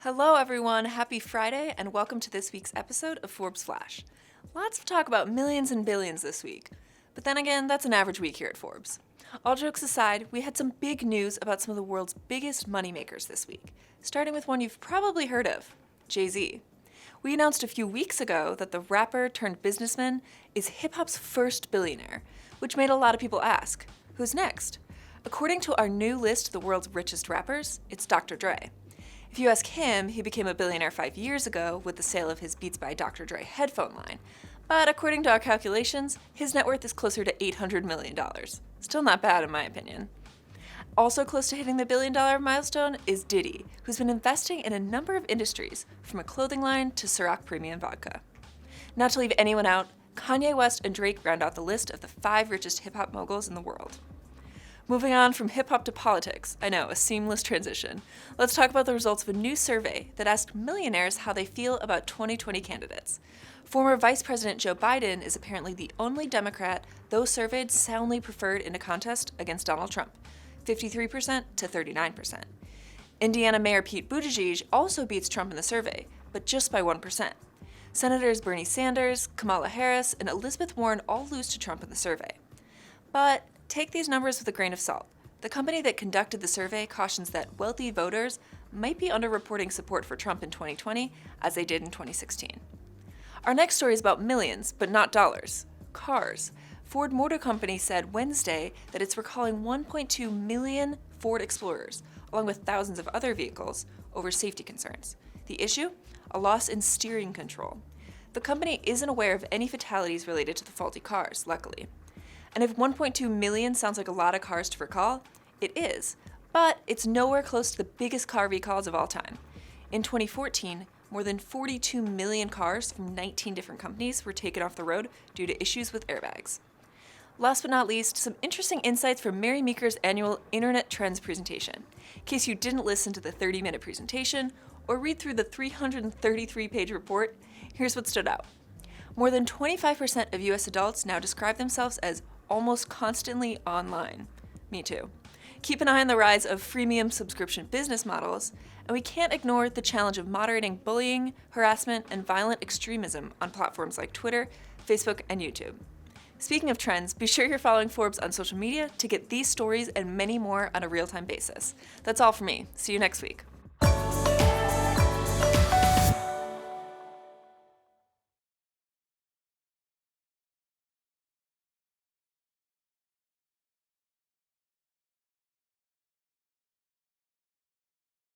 Hello everyone, happy Friday, and welcome to this week's episode of Forbes Flash. Lots of talk about millions and billions this week, but then again, that's an average week here at Forbes. All jokes aside, we had some big news about some of the world's biggest moneymakers this week, starting with one you've probably heard of, Jay-Z. We announced a few weeks ago that the rapper turned businessman is hip-hop's first billionaire, which made a lot of people ask, who's next? According to our new list of the world's richest rappers, it's Dr. Dre. If you ask him, he became a billionaire 5 years ago with the sale of his Beats by Dr. Dre headphone line. But according to our calculations, his net worth is closer to $800 million. Still not bad in my opinion. Also close to hitting the billion-dollar milestone is Diddy, who's been investing in a number of industries, from a clothing line to Ciroc Premium Vodka. Not to leave anyone out, Kanye West and Drake round out the list of the 5 richest hip-hop moguls in the world. Moving on from hip-hop to politics, I know, a seamless transition. Let's talk about the results of a new survey that asked millionaires how they feel about 2020 candidates. Former Vice President Joe Biden is apparently the only Democrat those surveyed soundly preferred in a contest against Donald Trump, 53% to 39%. Indiana Mayor Pete Buttigieg also beats Trump in the survey, but just by 1%. Senators Bernie Sanders, Kamala Harris, and Elizabeth Warren all lose to Trump in the survey. But take these numbers with a grain of salt. The company that conducted the survey cautions that wealthy voters might be underreporting support for Trump in 2020 as they did in 2016. Our next story is about millions, but not dollars. Cars. Ford Motor Company said Wednesday that it's recalling 1.2 million Ford Explorers, along with thousands of other vehicles, over safety concerns. The issue? A loss in steering control. The company isn't aware of any fatalities related to the faulty cars, luckily. And if 1.2 million sounds like a lot of cars to recall, it is, but it's nowhere close to the biggest car recalls of all time. In 2014, more than 42 million cars from 19 different companies were taken off the road due to issues with airbags. Last but not least, some interesting insights from Mary Meeker's annual Internet Trends presentation. In case you didn't listen to the 30-minute presentation or read through the 333-page report, here's what stood out. More than 25% of US adults now describe themselves as almost constantly online. Me too. Keep an eye on the rise of freemium subscription business models, and we can't ignore the challenge of moderating bullying, harassment, and violent extremism on platforms like Twitter, Facebook, and YouTube. Speaking of trends, be sure you're following Forbes on social media to get these stories and many more on a real-time basis. That's all for me. See you next week.